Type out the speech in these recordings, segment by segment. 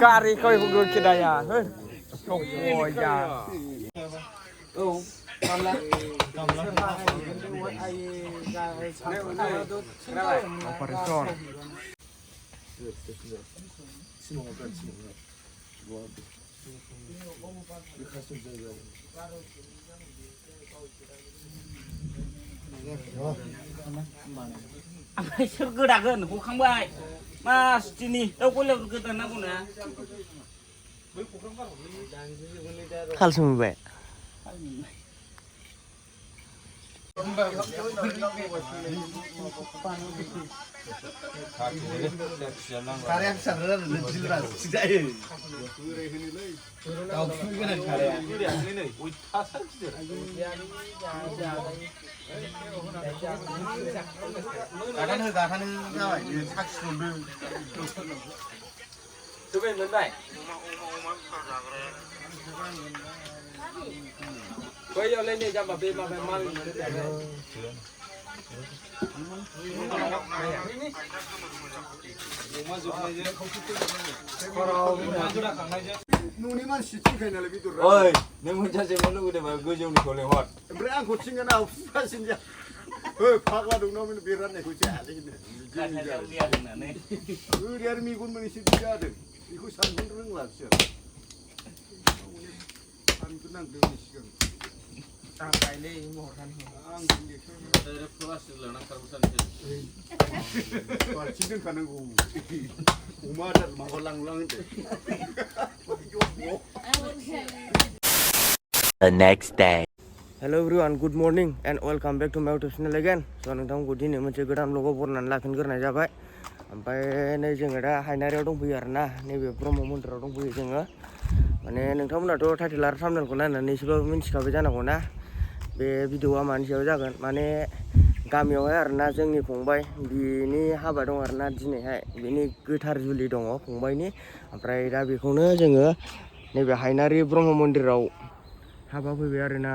Kari kau yang gue kira ya, oh ya. Oh, kamlah. Operation. Anh chưa cứ đặt gần hồ không bay mà sini đâu có lâu cứ tận nào cũng nè Hal semua baik. Karya kesadaran lebih jelas tidak ya. Kau punya kan karya. Akan apa? Saksi dulu. Coba yang baik. Kau yang lain ni jangan babi makan malu. Nuniman siting kaya nabi tu. Oi, ni macam saya malu udah bagus jom di kolej hot. Berang kucing kan au fasin dia. Hei, paklah dong namin biran ni kucing ada ini. kan ada dia dengan ni Dia minggu mengisi tiga ada. Ikut sambung reng lah sih. Sambung nang demi sih. Sampai ni mau kan. ada kelas lah nak karusan Kalau cincin kan aku. Umar dan maholang-lang itu. The next day. Hello everyone, good morning and welcome back to my YouTube channel again. So नोंथांमोनखौ दिनै मोनसे गोदान ब्लगाव बरायनानै लाफिनग्रोनाय जाबाय. ओमफ्राय नै जोङो दा हायनारियाव दंफैयो आरोना, नैबे ब्रह्म मन्दिराव दंफैयो जोङो. माने नोंथांमोनाथ' टाइटेल आरो थाम्बनेलखौ नायनानै एसेबाबो मिन्थिखाबाय जानांगौ ना बे भिडिअआ मानि सायाव जागोन. माने गामियावहाय आरोना जोंनि फंबाय बिनि हाबा दं आरोना दिनैहाय, बिनि गोथार जुलि दङ फंबायनि. ओमफ्राय दा बेखौनो जोङो नैबे हायनारि ब्रह्म मन्दिराव हाबा फैबाय आरोना.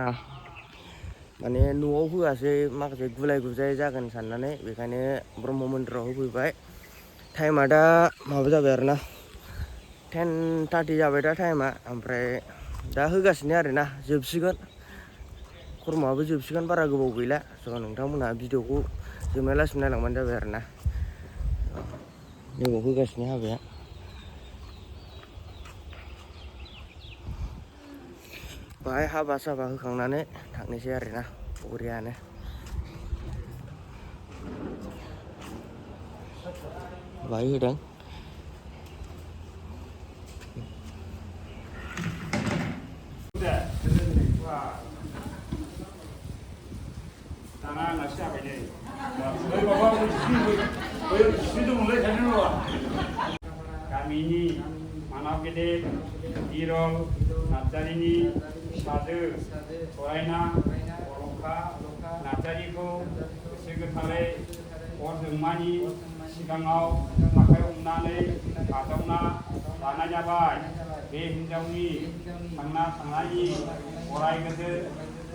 माने न'आव होआसै, माखासे गुलाय गुजाय जागोन साननानै बेखायनो ब्रह्म मन्दिराव होफैबाय. टाइमा दा माबा जाबाय आरोना 10:30 जाबाय दा टाइमा. ओमफ्राय दा होगासिनो आरोना, जोबसिगोन खर्मआबो जोबसिगोन, बारा गोबाव गैला. स' नोंथांमोनहा भिडिअखौ जोबनायलासिम नायलांबानो जाबाय आरोना. नैबाव होगासिनो हाबाया. बाहाय हाबा साबा होखांनानै थांनोसै आरोना बरियानो. बाहाय होदों. गामिनि मानाव गेदेर बिरल नार्जारिनि फिसाजो फरायना अलंखा नार्जारिखौ गोसो गोथारै अरजोंमानि सिगाङाव आखाइ हमनानै आजावना लानाय जाबाय. बे हिन्जावनि थांना थानायनि अराय गोजोन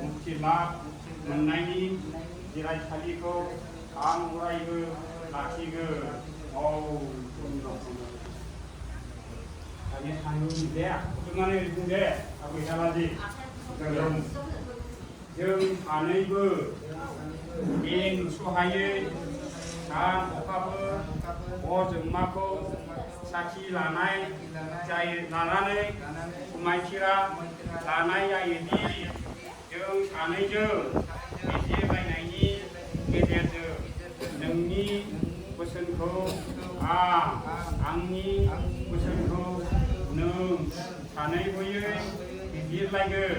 मुक्ति लाभ मोननायनि जिरायसालिखौ आं अरायबो लाखिगोन. Kami tanggung dia, dengan itu dia, aku lagi. Jeng aneibo, ing sohaye, dan okabo, ojeng mako, saksi lanai, jai lanai, kumai kira, lanai ayedi, jeng aneijo, isi bainaini, gedejo, nengni, pesenko, angni, pesenko. नों सानैबोयै बिजिरलायगोन.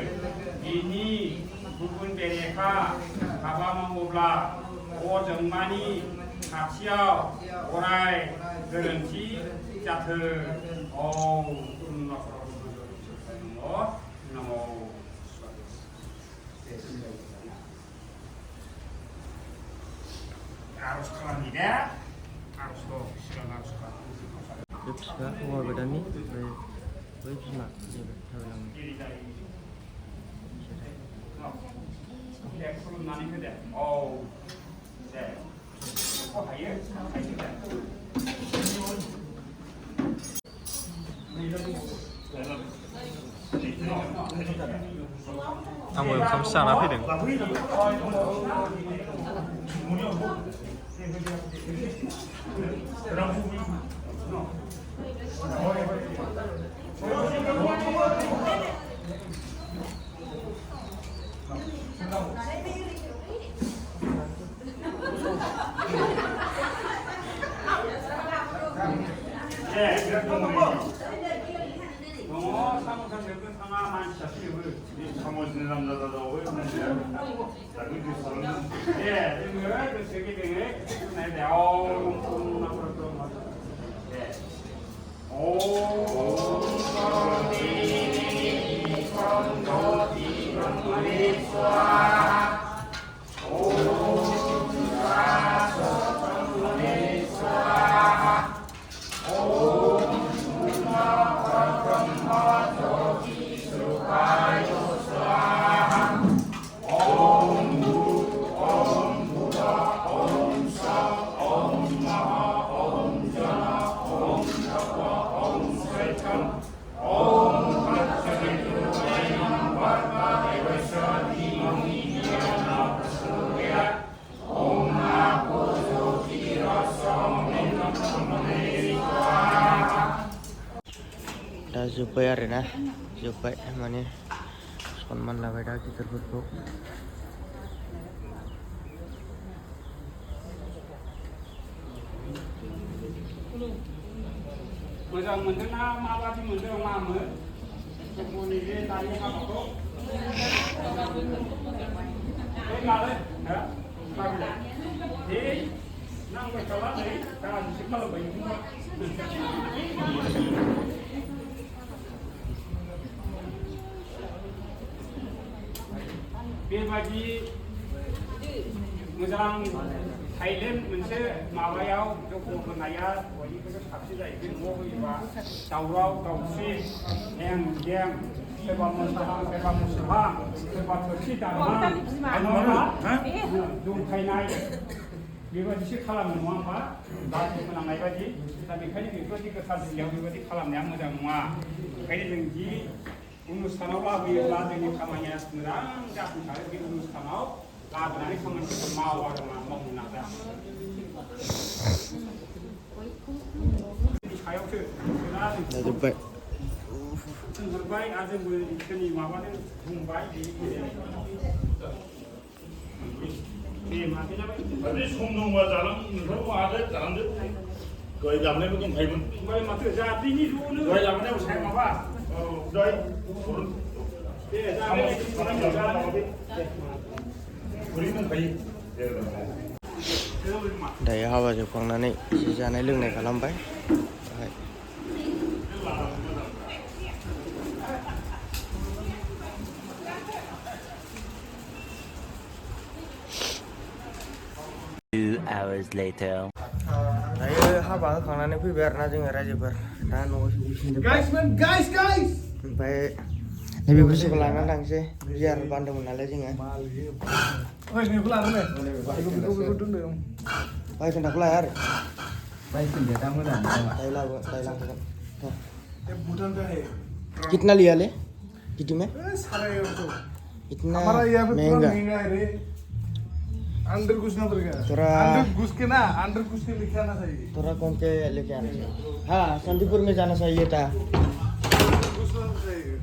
बिनि गुबुन बेरेखा हाबा मावोब्ला अजोंमानि खाथियाव अराय गोरोन्थि जाथों. Harus kalah tidak, harus kok segala sesuatu. बे फिसा हौवा गोदाननि ओमफ्राय बै बिमा थाबायलाङो. आंबो ओंखामसो जाना फैदों 사무실 남자들하고 예, 그 세계 등에 내 दा जोब्बाय आरोना जोब्बाय माने सनमान लाबाय दा गिदिरफोरखौ मोजां मोनदोंना माबादि मोनदों मामोन जोंनि बे दानि हाबाखौ मालै हो माबे नांबाय थाला नै गाज्रिसो खालामबाय बेबायदि मोजां साइलेन्ट मोनसे माबायाव जौग होनाया बयनिख्रुइबो साबसिन जाहैबाय न'आव होयोबा दावराव दावसि हें दें सोरबा मोसाहां सोरबा मुसुरहां सोरबा थोरसि दानहां दुंखायनाय बेबायदिसो खालामो नङा होमबा बाथि फोनांनाय बायदि दा बेखायनो बेफोरबायदि गोथार जिल्लायाव बेबायदि खालामनाया मोजां नङा ओंखायनो जों जि अनुष्ठानाव लाबोयोब्ला जोंनि खामानिया मोजां जाफुंसारो बे अनुष्ठानाव लाबोनानै खामानिखौ मावो आरो मावनो नाजा सायावसो जोब्बाय बुंहरबाय आरो जोंबो इसोरनि माबानो बुंबाय दे माथो जाबाय सम दंबा जालां नोंथांखौ आरो जालांदो दहाय लाबोनायबो दंखायोमोन ओमफ्राय माथो जाफैनि ज'नो दहाय लाबोनायाव साय माबा औ दहाय दे जाबाय खुरै दंखायो दायो हाबा जोबखांनानै एसे जानाय लोंनाय खालामबाय बाहाय hours later. दायो हाबा होखांनानै फैबाय आरोना जोङो रायजोफोर दा न'आव ओमफ्राय नैबे बुस्थुखौ लानानै थांसै बियार बान्दोंमोन नालाय जोङो बायखोन्दाखौ लाया आरो दायो लांफैगोन कितना लिया ले कितने में इतना महंगा अंडर घुस ना पड़ेगा अंडर घुस के ना अंडर घुस के लेके आना चाहिए थोड़ा कम के लेके आना चाहिए हाँ संदीपुर में जाना चाहिए था घुसना चाहिए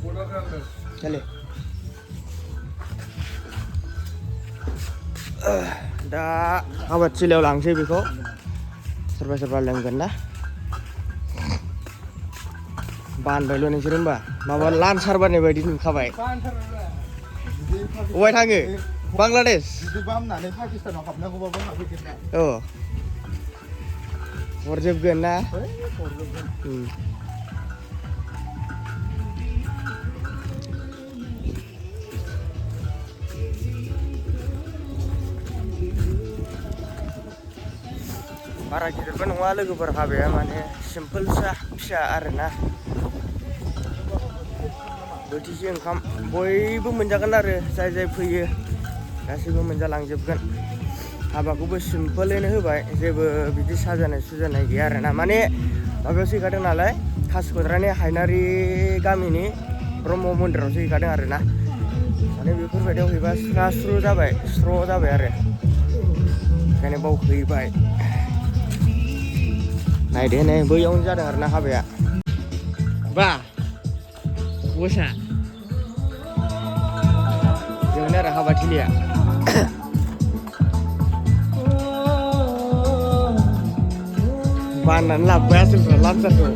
बॉर्डर के अंदर चले दा आबादथिलियाव लांसै बेखौ सोरबा सोरबा लोंगोन ना बानबायल' नोंसोर होनबा माबा लान्सार बानाय बायदि नुखाबाय अबाय थाङो बांलादेश हाबनानै पाकिस्तानाव हाबनांगौबाबो हाबहैगोन ना औ हरजोबगोन ना बारा गिदिरबो नङा लोगोफोर हाबाया माने सिम्पोल फिसा आरोना बोथिसे ओंखाम बयबो मोनजागोन आरो जाय जाय फैयो गासैबो मोनजालांजोबगोन हाबाखौबो सिम्पोलैनो होबाय जेबो बिदि साजानाय सुजानाय गैया आरोना माने माबायावसो हैखादों नालाय कासिक'त्रानि हायनारि गामिनि ब्रह्म मन्दिरावसो हैखादों आरोना माने बेफोरबायदियाव हैबा स्र' जाबाय आरो ओंखायनो बाव हैबाय नायदो नै बैयावनो जादों आरोना हाबाया बा बसा बेयावनो आरो हाबाथिलिया बाननानै लाबोबाय आसोलफ्रा लाबजाखौ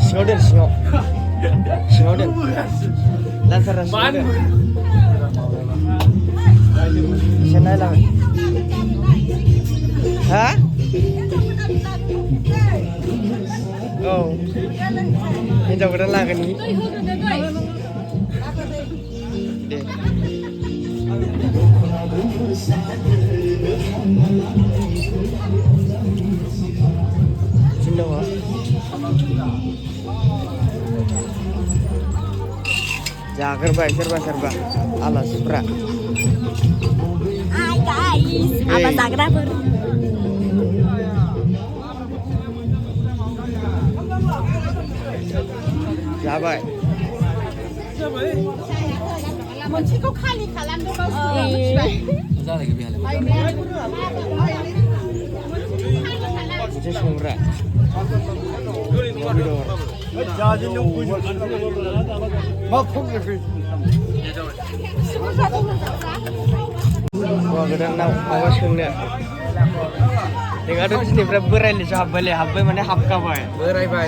सिङाव दोन सिङाव दोन लान्सारा सिङाव दोन एसे नायलाबाय हा औ हिन्जाव गोदान लागोननि दे सिन दङ जाग्रोबाय सोरबा आलासिफ्रा apa zagraber जाबाय मोनसेखौ खालि खालामदों मोनसे संग्रा मा फंनोसै हौवा गोदानाव माबा सोंनो नोंहाथ' दिनैफ्राय बोरायलिसो हाब्बाय माने हाबखाबाय बोरायबाय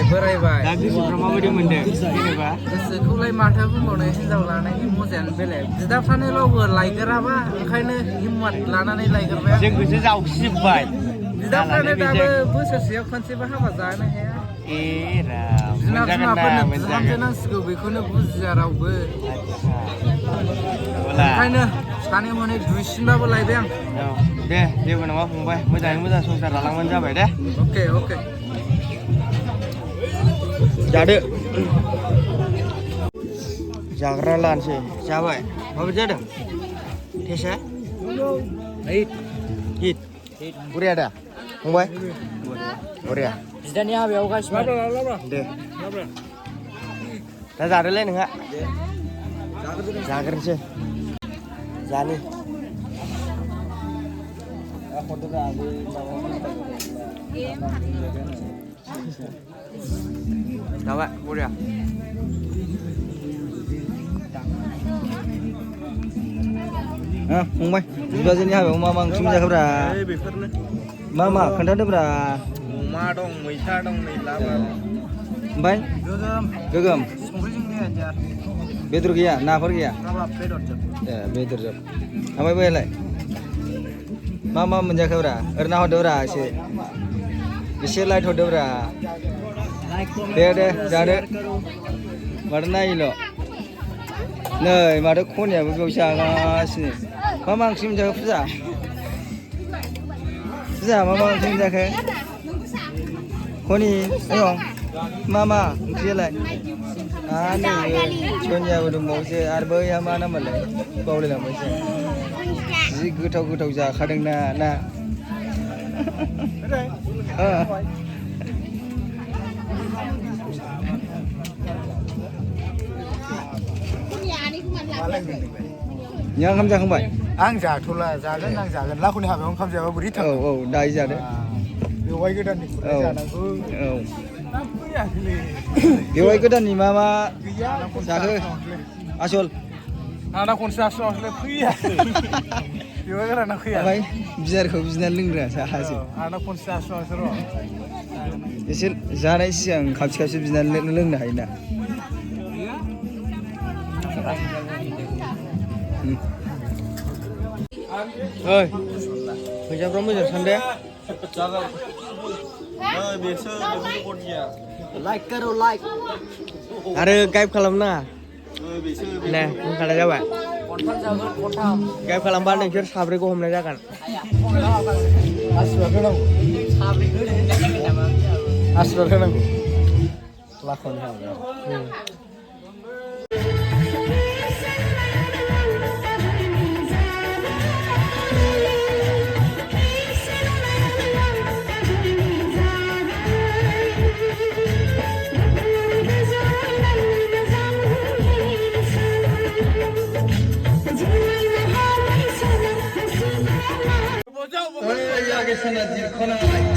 दा गोसोफ्रा माबायदि मोनदों जेनेबा गोसोखौलाय माथो बुंबावनो हिनजाव लानायनि मजायानो बेलेग बिदाफ्रानो रावबो लायगोराबा ओंखायनो हिम्मत लानानै लायगोरबाय जोंखौसो जावसिजोब्बाय बिदाफ्रानो दाबो बोसोरसेयाव खनसेबो हाबा जानो हाया ए राम बिमा बिमाफोरनो बिहामजो मोनजागोन नांसिगौ बेखौनो बुजिया रावबो आदसा ओंखायनो सानै हनै दुइसिनबाबो लायबाय आं औ दे जेबो नङा फंबाय मोजाङै मोजां संसार जालांबानो जाबाय दे अके जादो जाग्रा लानोसै जाबाय माबायदि जादों टेस्टआ हिट बरिया दा फंबाय बरिया बिदानि हाबायाव गासिबो दे दा जादोलै नोंहा जाग्रोनोसै जानि जाबाय बरिया फंबाय बिबाजैनि हाबायाव मा ओंख्रि मोनजाखोब्रा बेफोरनो मा खोन्थादोब्रा अमा दं मैथा दं नै लाबा ओमफ्राय गोगोम बेदर गैया नाफोर गैया ए बेदर जोब ओमफ्राय बैलाय मा मोनजाखोब्रा ओरैनो हरदोब्रा एसे लाइट हरदोब्रा दे जादो माथो नायोल' नै माथो खनियाबो बेयाव जागासिनो मा ओंख्रि मोनजाखो फुजा मा ओंख्रि मोनजाखो खनि आयं मा ओंख्रियालाय नै सनियाबो दंबावोसो आरो बैहा मा नाममोनलाय बावलायलांबायसो जि गोथाव जाखादोंना ना नों ओंखाम जाखांबाय आं जाथ'ला जागोन लाखुनि हाबायाव ओंखाम जायाबा बोरै थाङो औ दायो जादो बेवाइ गोदाननि जानांगौ औ बेवाइ गोदाननि मा जाखो आसल आंना खनसे आसलावसोलाय फैयाखै बेवाइ गोदाना फैया ओमफ्राय बियारखौ बिनानै लोंग्रा साहासो आंना खनसे आसलावसो र' एसे जानाय सिगां खाबसे बिनानै लोंनो हायोना ओइ फैसाफ्रा मोजां सानदे आरो गाइड खालामना दे बुंखानाय जाबाय गाइड खालामबा नोंसोर साब्रैखौ हमनाय जागोन आसिबाथ' नांगौ आशीर्वाद होनांगौ लाख'नि हाबायाव Oye, ya que se nos dijo nada.